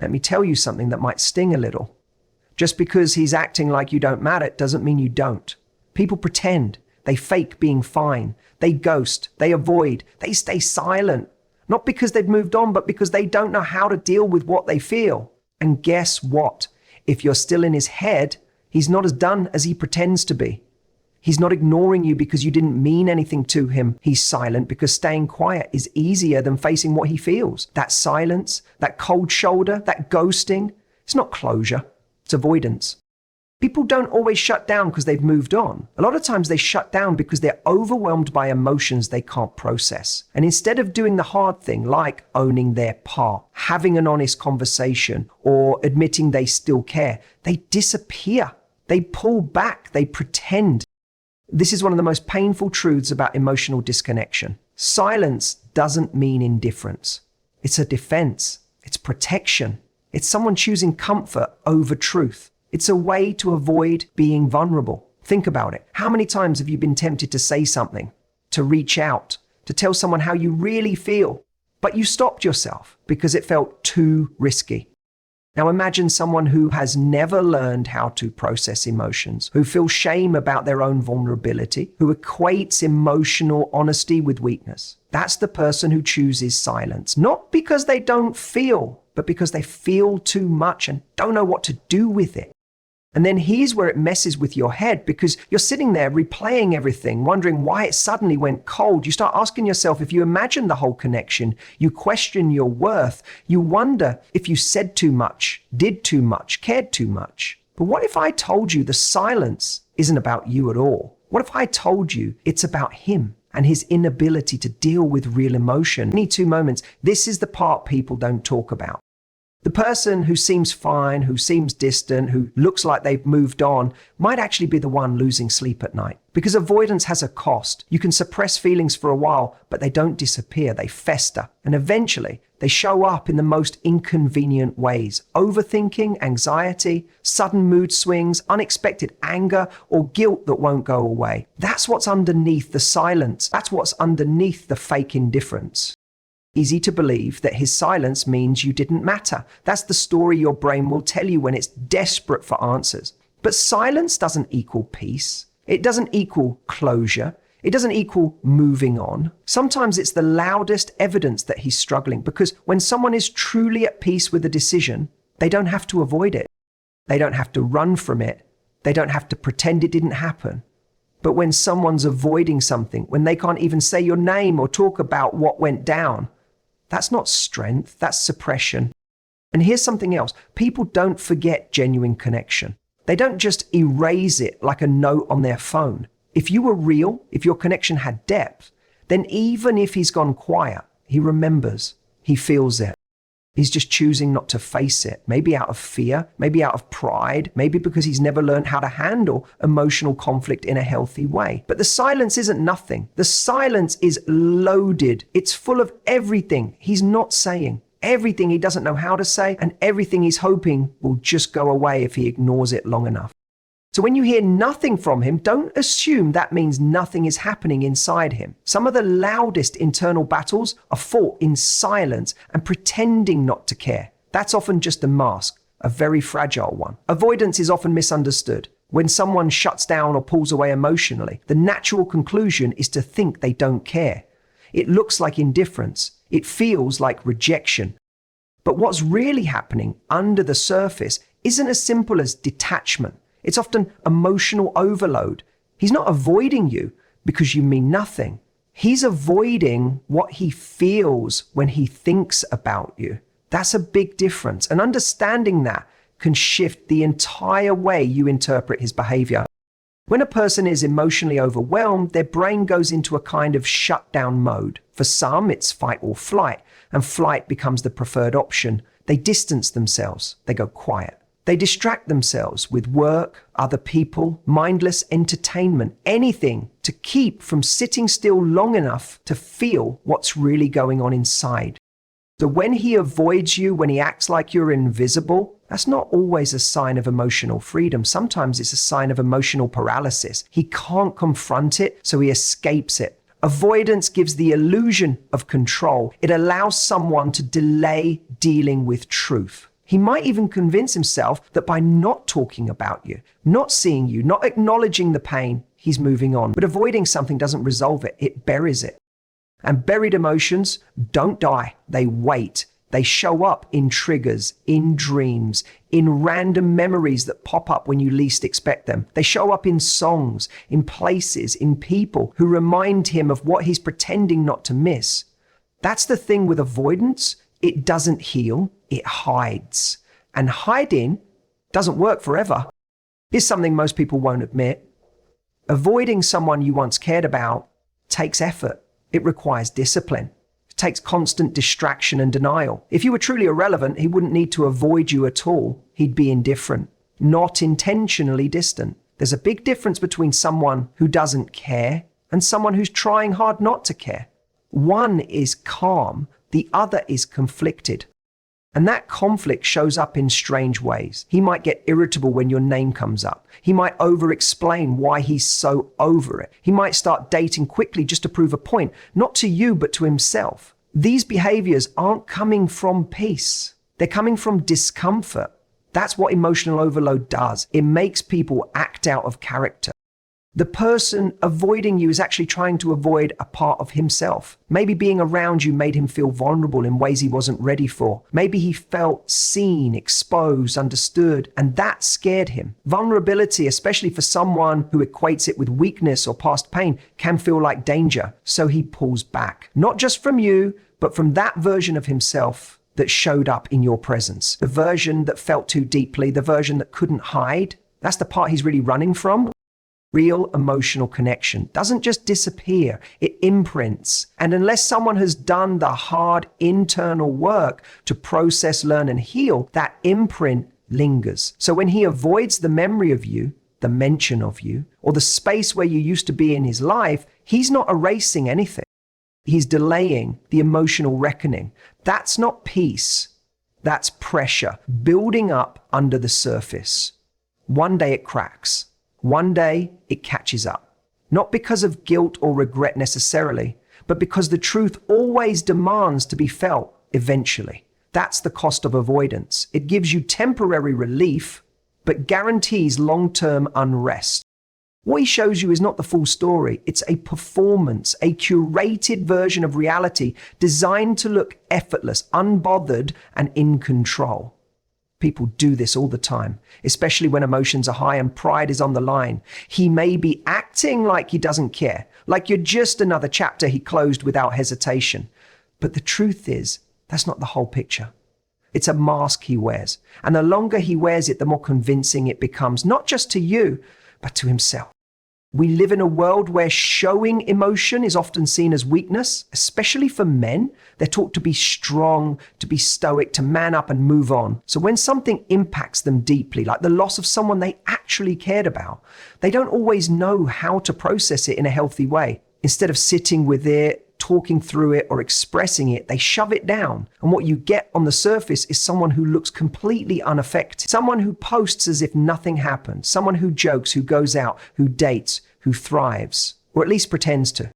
Let me tell you something that might sting a little. Just because he's acting like you don't matter doesn't mean you don't. People pretend, they fake being fine, they ghost, they avoid, they stay silent. Not because they've moved on, but because they don't know how to deal with what they feel. And guess what? If you're still in his head, he's not as done as he pretends to be. He's not ignoring you because you didn't mean anything to him. He's silent because staying quiet is easier than facing what he feels. That silence, that cold shoulder, that ghosting, it's not closure, it's avoidance. People don't always shut down because they've moved on. A lot of times they shut down because they're overwhelmed by emotions they can't process. And instead of doing the hard thing, like owning their part, having an honest conversation, or admitting they still care, they disappear. They pull back, they pretend. This is one of the most painful truths about emotional disconnection. Silence doesn't mean indifference. It's a defense. It's protection. It's someone choosing comfort over truth. It's a way to avoid being vulnerable. Think about it. How many times have you been tempted to say something, to reach out, to tell someone how you really feel, but you stopped yourself because it felt too risky? Now imagine someone who has never learned how to process emotions, who feels shame about their own vulnerability, who equates emotional honesty with weakness. That's the person who chooses silence, not because they don't feel, but because they feel too much and don't know what to do with it. And then here's where it messes with your head, because you're sitting there replaying everything, wondering why it suddenly went cold. You start asking yourself if you imagine the whole connection, you question your worth, you wonder if you said too much, did too much, cared too much. But what if I told you the silence isn't about you at all? What if I told you it's about him and his inability to deal with real emotion? Me Too moments, this is the part people don't talk about. The person who seems fine, who seems distant, who looks like they've moved on, might actually be the one losing sleep at night. Because avoidance has a cost. You can suppress feelings for a while, but they don't disappear, they fester. And eventually, they show up in the most inconvenient ways. Overthinking, anxiety, sudden mood swings, unexpected anger, or guilt that won't go away. That's what's underneath the silence. That's what's underneath the fake indifference. Easy to believe that his silence means you didn't matter. That's the story your brain will tell you when it's desperate for answers. But silence doesn't equal peace. It doesn't equal closure. It doesn't equal moving on. Sometimes it's the loudest evidence that he's struggling, because when someone is truly at peace with a decision, they don't have to avoid it. They don't have to run from it. They don't have to pretend it didn't happen. But when someone's avoiding something, when they can't even say your name or talk about what went down, that's not strength, that's suppression. And here's something else. People don't forget genuine connection. They don't just erase it like a note on their phone. If you were real, if your connection had depth, then even if he's gone quiet, he remembers, he feels it. He's just choosing not to face it, maybe out of fear, maybe out of pride, maybe because he's never learned how to handle emotional conflict in a healthy way. But the silence isn't nothing. The silence is loaded. It's full of everything he's not saying, everything he doesn't know how to say, and everything he's hoping will just go away if he ignores it long enough. So when you hear nothing from him, don't assume that means nothing is happening inside him. Some of the loudest internal battles are fought in silence and pretending not to care. That's often just a mask, a very fragile one. Avoidance is often misunderstood. When someone shuts down or pulls away emotionally, the natural conclusion is to think they don't care. It looks like indifference. It feels like rejection. But what's really happening under the surface isn't as simple as detachment. It's often emotional overload. He's not avoiding you because you mean nothing. He's avoiding what he feels when he thinks about you. That's a big difference. And understanding that can shift the entire way you interpret his behavior. When a person is emotionally overwhelmed, their brain goes into a kind of shutdown mode. For some, it's fight or flight, and flight becomes the preferred option. They distance themselves. They go quiet. They distract themselves with work, other people, mindless entertainment, anything to keep from sitting still long enough to feel what's really going on inside. So when he avoids you, when he acts like you're invisible, that's not always a sign of emotional freedom. Sometimes it's a sign of emotional paralysis. He can't confront it, so he escapes it. Avoidance gives the illusion of control. It allows someone to delay dealing with truth. He might even convince himself that by not talking about you, not seeing you, not acknowledging the pain, he's moving on. But avoiding something doesn't resolve it, it buries it. And buried emotions don't die, they wait. They show up in triggers, in dreams, in random memories that pop up when you least expect them. They show up in songs, in places, in people who remind him of what he's pretending not to miss. That's the thing with avoidance. It doesn't heal, it hides. And hiding doesn't work forever. Here's something most people won't admit. Avoiding someone you once cared about takes effort. It requires discipline. It takes constant distraction and denial. If you were truly irrelevant, he wouldn't need to avoid you at all. He'd be indifferent, not intentionally distant. There's a big difference between someone who doesn't care and someone who's trying hard not to care. One is calm, the other is conflicted. And that conflict shows up in strange ways. He might get irritable when your name comes up. He might over-explain why he's so over it. He might start dating quickly just to prove a point, not to you, but to himself. These behaviors aren't coming from peace. They're coming from discomfort. That's what emotional overload does. It makes people act out of character. The person avoiding you is actually trying to avoid a part of himself. Maybe being around you made him feel vulnerable in ways he wasn't ready for. Maybe he felt seen, exposed, understood, and that scared him. Vulnerability, especially for someone who equates it with weakness or past pain, can feel like danger. So he pulls back, not just from you, but from that version of himself that showed up in your presence. The version that felt too deeply, the version that couldn't hide. That's the part he's really running from. Real emotional connection doesn't just disappear, it imprints. And unless someone has done the hard internal work to process, learn, and heal, that imprint lingers. So when he avoids the memory of you, the mention of you, or the space where you used to be in his life, he's not erasing anything. He's delaying the emotional reckoning. That's not peace. That's pressure building up under the surface. One day it cracks. One day it catches up. Not because of guilt or regret necessarily, but because the truth always demands to be felt eventually. That's the cost of avoidance. It gives you temporary relief, but guarantees long-term unrest. What he shows you is not the full story. It's a performance, a curated version of reality designed to look effortless, unbothered, and in control. People do this all the time, especially when emotions are high and pride is on the line. He may be acting like he doesn't care, like you're just another chapter he closed without hesitation. But the truth is, that's not the whole picture. It's a mask he wears. And the longer he wears it, the more convincing it becomes, not just to you, but to himself. We live in a world where showing emotion is often seen as weakness, especially for men. They're taught to be strong, to be stoic, to man up and move on. So when something impacts them deeply, like the loss of someone they actually cared about, they don't always know how to process it in a healthy way. Instead of sitting with it, talking through it, or expressing it, they shove it down. And what you get on the surface is someone who looks completely unaffected. Someone who posts as if nothing happened. Someone who jokes, who goes out, who dates, who thrives, or at least pretends to.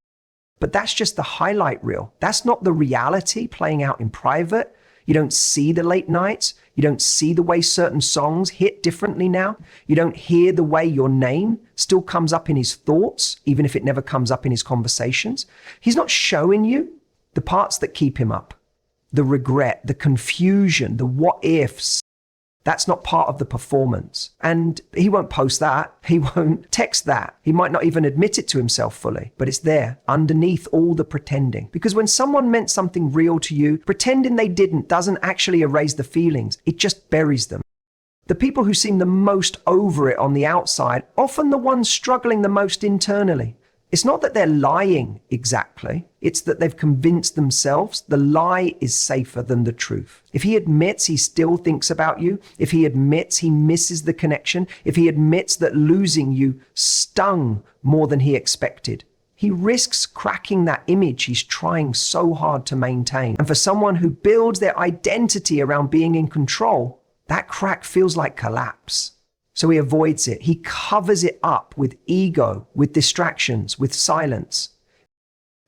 But that's just the highlight reel. That's not the reality playing out in private. You don't see the late nights. You don't see the way certain songs hit differently now. You don't hear the way your name still comes up in his thoughts, even if it never comes up in his conversations. He's not showing you the parts that keep him up, the regret, the confusion, the what ifs. That's not part of the performance. And he won't post that. He won't text that. He might not even admit it to himself fully, but it's there underneath all the pretending. Because when someone meant something real to you, pretending they didn't doesn't actually erase the feelings. It just buries them. The people who seem the most over it on the outside, often the ones struggling the most internally. It's not that they're lying exactly. It's that they've convinced themselves the lie is safer than the truth. If he admits he still thinks about you, if he admits he misses the connection, if he admits that losing you stung more than he expected, he risks cracking that image he's trying so hard to maintain. And for someone who builds their identity around being in control, that crack feels like collapse. So he avoids it. He covers it up with ego, with distractions, with silence.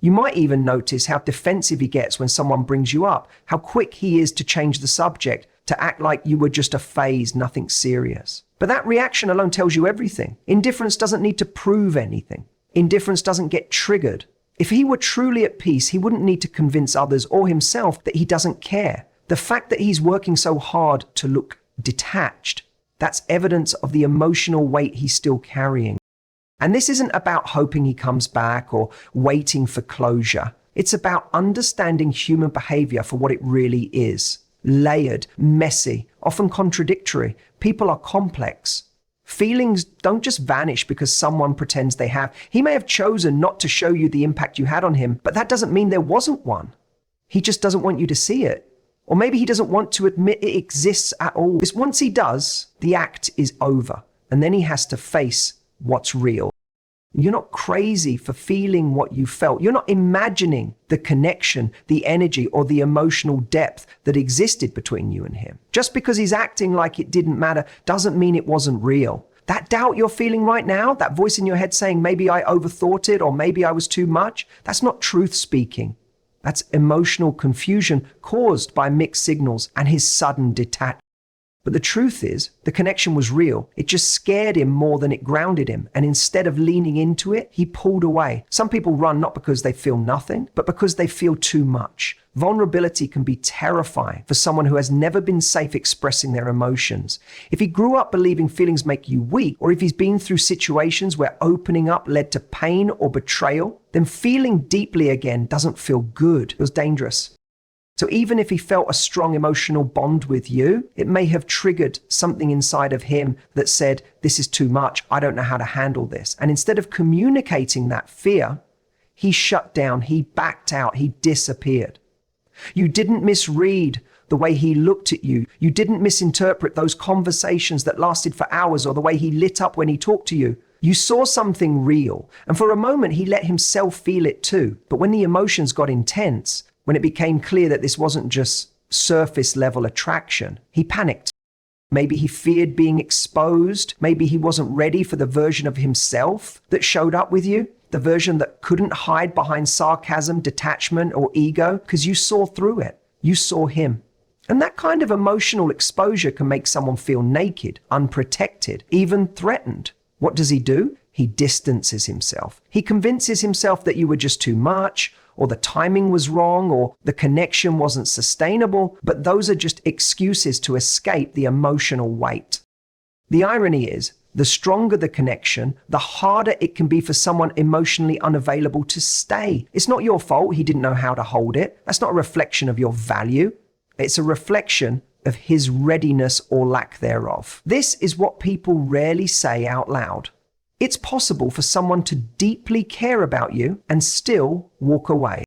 You might even notice how defensive he gets when someone brings you up, how quick he is to change the subject, to act like you were just a phase, nothing serious. But that reaction alone tells you everything. Indifference doesn't need to prove anything. Indifference doesn't get triggered. If he were truly at peace, he wouldn't need to convince others or himself that he doesn't care. The fact that he's working so hard to look detached, that's evidence of the emotional weight he's still carrying. And this isn't about hoping he comes back or waiting for closure. It's about understanding human behavior for what it really is. Layered, messy, often contradictory. People are complex. Feelings don't just vanish because someone pretends they have. He may have chosen not to show you the impact you had on him, but that doesn't mean there wasn't one. He just doesn't want you to see it. Or maybe he doesn't want to admit it exists at all. Because once he does, the act is over. And then he has to face what's real. You're not crazy for feeling what you felt. You're not imagining the connection, the energy, or the emotional depth that existed between you and him. Just because he's acting like it didn't matter doesn't mean it wasn't real. That doubt you're feeling right now, that voice in your head saying maybe I overthought it or maybe I was too much, that's not truth speaking. That's emotional confusion caused by mixed signals and his sudden detachment. But the truth is, the connection was real. It just scared him more than it grounded him. And instead of leaning into it, he pulled away. Some people run not because they feel nothing, but because they feel too much. Vulnerability can be terrifying for someone who has never been safe expressing their emotions. If he grew up believing feelings make you weak, or if he's been through situations where opening up led to pain or betrayal, then feeling deeply again doesn't feel good. It was dangerous. So even if he felt a strong emotional bond with you, it may have triggered something inside of him that said, this is too much, I don't know how to handle this. And instead of communicating that fear, he shut down, he backed out, he disappeared. You didn't misread the way he looked at you. You didn't misinterpret those conversations that lasted for hours or the way he lit up when he talked to you. You saw something real. And for a moment, he let himself feel it too. But when the emotions got intense, when it became clear that this wasn't just surface level attraction, he panicked. Maybe he feared being exposed. Maybe he wasn't ready for the version of himself that showed up with you, the version that couldn't hide behind sarcasm, detachment, or ego, because you saw through it. You saw him. And that kind of emotional exposure can make someone feel naked, unprotected, even threatened. What does he do? He distances himself. He convinces himself that you were just too much, or the timing was wrong, or the connection wasn't sustainable, but those are just excuses to escape the emotional weight. The irony is, the stronger the connection, the harder it can be for someone emotionally unavailable to stay. It's not your fault he didn't know how to hold it. That's not a reflection of your value. It's a reflection of his readiness or lack thereof. This is what people rarely say out loud. It's possible for someone to deeply care about you and still walk away.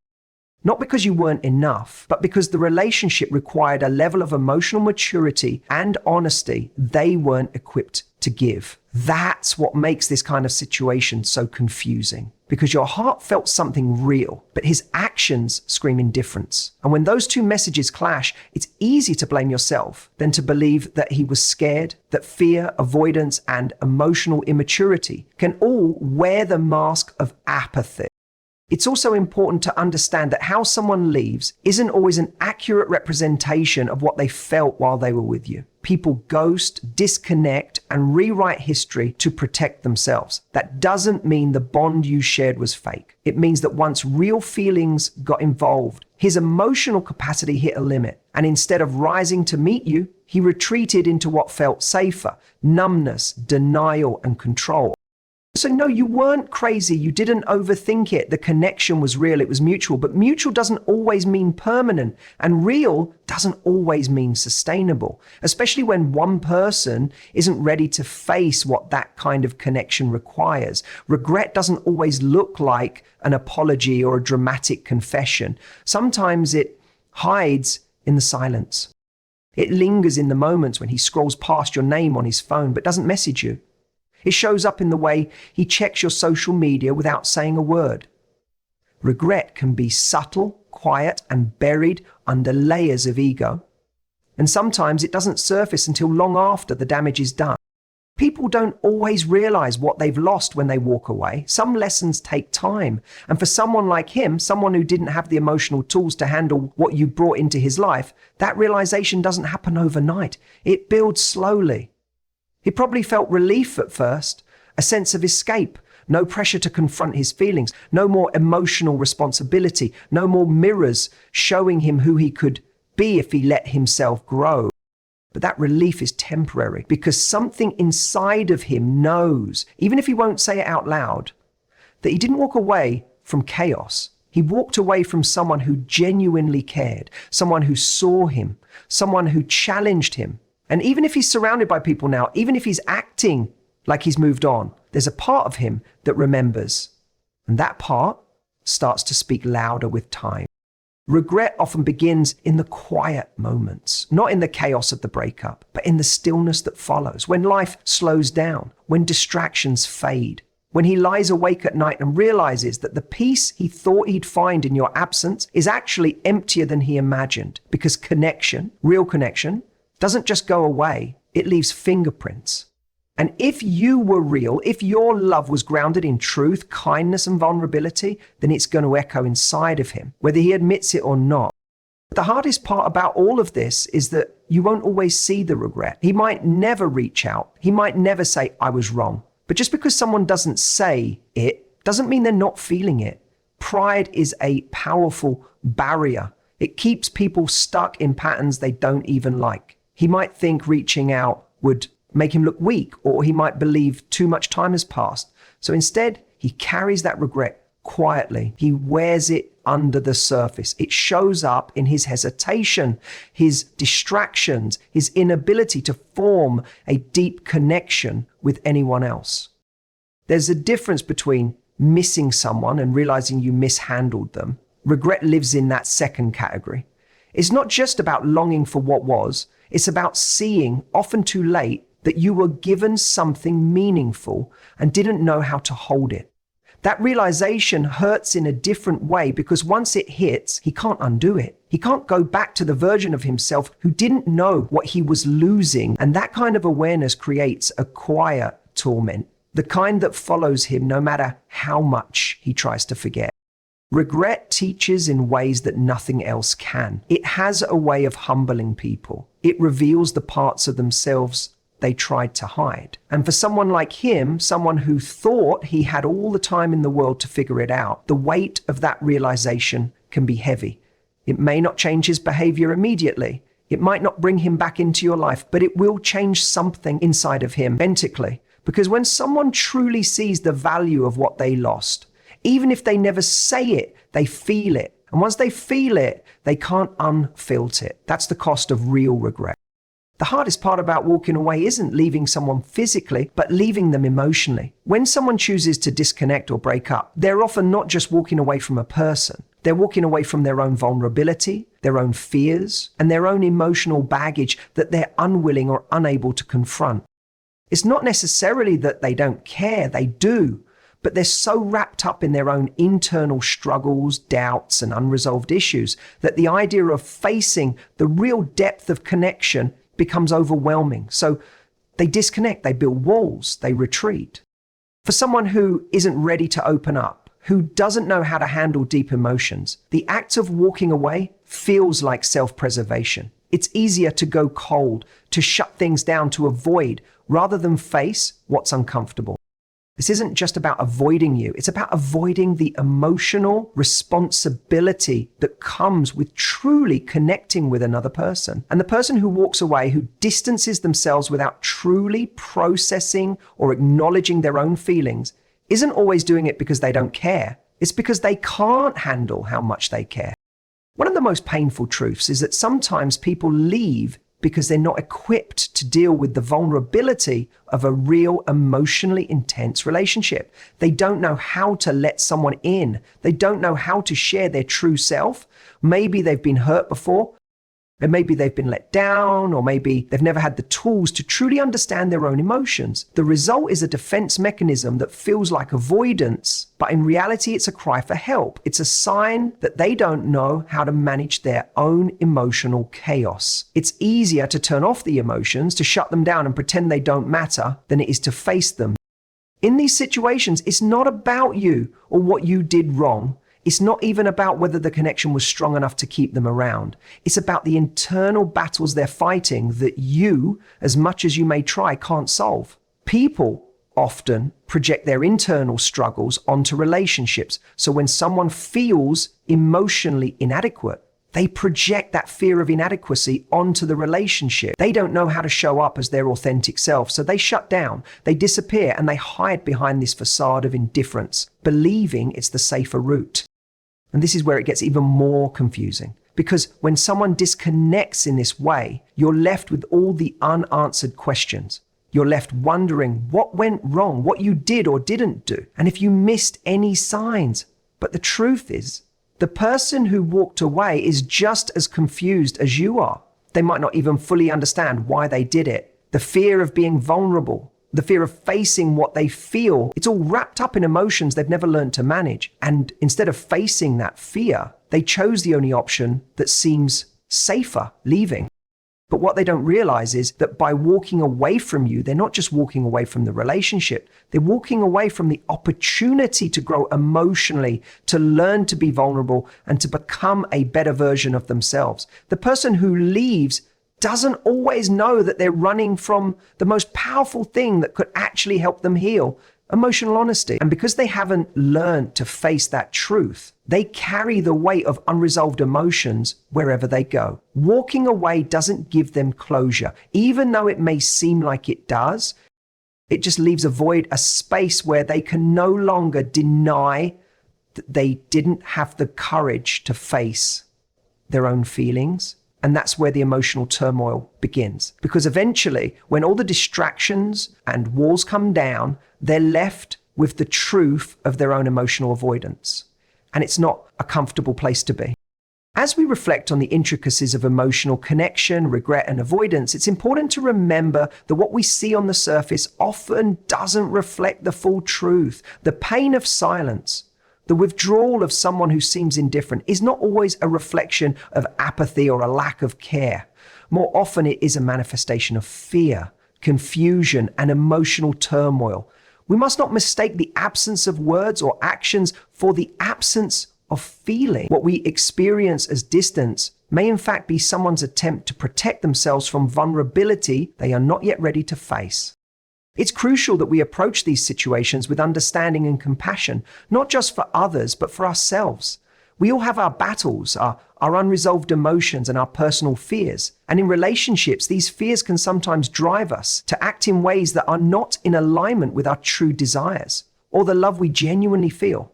Not because you weren't enough, but because the relationship required a level of emotional maturity and honesty they weren't equipped to give. That's what makes this kind of situation so confusing. Because your heart felt something real, but his actions scream indifference. And when those two messages clash, it's easy to blame yourself than to believe that he was scared, that fear, avoidance, and emotional immaturity can all wear the mask of apathy. It's also important to understand that how someone leaves isn't always an accurate representation of what they felt while they were with you. People ghost, disconnect, and rewrite history to protect themselves. That doesn't mean the bond you shared was fake. It means that once real feelings got involved, his emotional capacity hit a limit. And instead of rising to meet you, he retreated into what felt safer: numbness, denial, and control. So no, you weren't crazy. You didn't overthink it. The connection was real. It was mutual. But mutual doesn't always mean permanent. And real doesn't always mean sustainable, especially when one person isn't ready to face what that kind of connection requires. Regret doesn't always look like an apology or a dramatic confession. Sometimes it hides in the silence. It lingers in the moments when he scrolls past your name on his phone but doesn't message you. It shows up in the way he checks your social media without saying a word. Regret can be subtle, quiet, and buried under layers of ego. And sometimes it doesn't surface until long after the damage is done. People don't always realize what they've lost when they walk away. Some lessons take time. And for someone like him, someone who didn't have the emotional tools to handle what you brought into his life, that realization doesn't happen overnight. It builds slowly. He probably felt relief at first, a sense of escape, no pressure to confront his feelings, no more emotional responsibility, no more mirrors showing him who he could be if he let himself grow. But that relief is temporary because something inside of him knows, even if he won't say it out loud, that he didn't walk away from chaos. He walked away from someone who genuinely cared, someone who saw him, someone who challenged him. And even if he's surrounded by people now, even if he's acting like he's moved on, there's a part of him that remembers. And that part starts to speak louder with time. Regret often begins in the quiet moments, not in the chaos of the breakup, but in the stillness that follows, when life slows down, when distractions fade, when he lies awake at night and realizes that the peace he thought he'd find in your absence is actually emptier than he imagined, because connection, real connection, doesn't just go away, it leaves fingerprints. And if you were real, if your love was grounded in truth, kindness, and vulnerability, then it's going to echo inside of him, whether he admits it or not. But the hardest part about all of this is that you won't always see the regret. He might never reach out. He might never say, I was wrong. But just because someone doesn't say it, doesn't mean they're not feeling it. Pride is a powerful barrier. It keeps people stuck in patterns they don't even like. He might think reaching out would make him look weak, or he might believe too much time has passed. So instead, he carries that regret quietly. He wears it under the surface. It shows up in his hesitation, his distractions, his inability to form a deep connection with anyone else. There's a difference between missing someone and realizing you mishandled them. Regret lives in that second category. It's not just about longing for what was, it's about seeing, often too late, that you were given something meaningful and didn't know how to hold it. That realization hurts in a different way because once it hits, he can't undo it. He can't go back to the version of himself who didn't know what he was losing. And that kind of awareness creates a quiet torment, the kind that follows him no matter how much he tries to forget. Regret teaches in ways that nothing else can. It has a way of humbling people. It reveals the parts of themselves they tried to hide. And for someone like him, someone who thought he had all the time in the world to figure it out, the weight of that realization can be heavy. It may not change his behavior immediately. It might not bring him back into your life, but it will change something inside of him authentically. Because when someone truly sees the value of what they lost, even if they never say it, they feel it. And once they feel it, they can't unfilter it. That's the cost of real regret. The hardest part about walking away isn't leaving someone physically, but leaving them emotionally. When someone chooses to disconnect or break up, they're often not just walking away from a person. They're walking away from their own vulnerability, their own fears, and their own emotional baggage that they're unwilling or unable to confront. It's not necessarily that they don't care, they do, but they're so wrapped up in their own internal struggles, doubts, and unresolved issues that the idea of facing the real depth of connection becomes overwhelming. So they disconnect, they build walls, they retreat. For someone who isn't ready to open up, who doesn't know how to handle deep emotions, the act of walking away feels like self-preservation. It's easier to go cold, to shut things down, to avoid, rather than face what's uncomfortable. This isn't just about avoiding you. It's about avoiding the emotional responsibility that comes with truly connecting with another person. And the person who walks away, who distances themselves without truly processing or acknowledging their own feelings, isn't always doing it because they don't care. It's because they can't handle how much they care. One of the most painful truths is that sometimes people leave because they're not equipped to deal with the vulnerability of a real emotionally intense relationship. They don't know how to let someone in. They don't know how to share their true self. Maybe they've been hurt before. And maybe they've been let down, or maybe they've never had the tools to truly understand their own emotions. The result is a defense mechanism that feels like avoidance, but in reality, it's a cry for help. It's a sign that they don't know how to manage their own emotional chaos. It's easier to turn off the emotions, to shut them down and pretend they don't matter, than it is to face them. In these situations, it's not about you or what you did wrong. It's not even about whether the connection was strong enough to keep them around. It's about the internal battles they're fighting that you, as much as you may try, can't solve. People often project their internal struggles onto relationships. So when someone feels emotionally inadequate, they project that fear of inadequacy onto the relationship. They don't know how to show up as their authentic self, so they shut down, they disappear, and they hide behind this facade of indifference, believing it's the safer route. And this is where it gets even more confusing, because when someone disconnects in this way, you're left with all the unanswered questions. You're left wondering what went wrong, what you did or didn't do, and if you missed any signs. But the truth is, the person who walked away is just as confused as you are. They might not even fully understand why they did it. The fear of being vulnerable, the fear of facing what they feel, it's all wrapped up in emotions they've never learned to manage. And instead of facing that fear, they chose the only option that seems safer, leaving. But what they don't realize is that by walking away from you, they're not just walking away from the relationship, they're walking away from the opportunity to grow emotionally, to learn to be vulnerable, and to become a better version of themselves. The person who leaves doesn't always know that they're running from the most powerful thing that could actually help them heal: emotional honesty. And because they haven't learned to face that truth, they carry the weight of unresolved emotions wherever they go. Walking away doesn't give them closure. Even though it may seem like it does, it just leaves a void, a space where they can no longer deny that they didn't have the courage to face their own feelings. And that's where the emotional turmoil begins. Because eventually, when all the distractions and walls come down, they're left with the truth of their own emotional avoidance. And it's not a comfortable place to be. As we reflect on the intricacies of emotional connection, regret, and avoidance, it's important to remember that what we see on the surface often doesn't reflect the full truth. The pain of silence, the withdrawal of someone who seems indifferent, is not always a reflection of apathy or a lack of care. More often, it is a manifestation of fear, confusion, and emotional turmoil. We must not mistake the absence of words or actions for the absence of feeling. What we experience as distance may in fact be someone's attempt to protect themselves from vulnerability they are not yet ready to face. It's crucial that we approach these situations with understanding and compassion, not just for others, but for ourselves. We all have our battles, our unresolved emotions, and our personal fears. And in relationships, these fears can sometimes drive us to act in ways that are not in alignment with our true desires or the love we genuinely feel.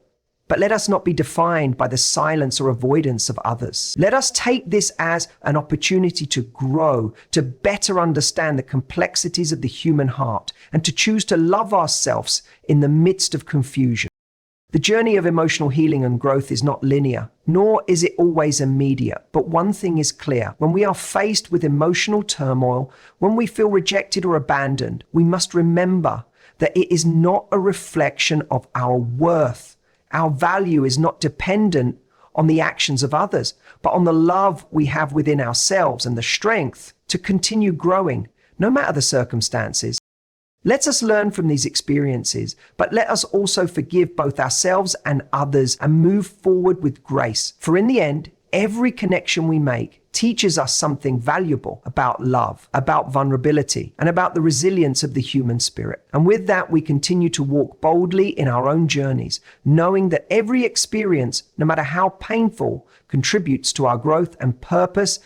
But let us not be defined by the silence or avoidance of others. Let us take this as an opportunity to grow, to better understand the complexities of the human heart, and to choose to love ourselves in the midst of confusion. The journey of emotional healing and growth is not linear, nor is it always immediate. But one thing is clear: when we are faced with emotional turmoil, when we feel rejected or abandoned, we must remember that it is not a reflection of our worth. Our value is not dependent on the actions of others, but on the love we have within ourselves and the strength to continue growing, no matter the circumstances. Let us learn from these experiences, but let us also forgive both ourselves and others and move forward with grace. For in the end, every connection we make teaches us something valuable about love, about vulnerability, and about the resilience of the human spirit. And with that, we continue to walk boldly in our own journeys, knowing that every experience, no matter how painful, contributes to our growth and purpose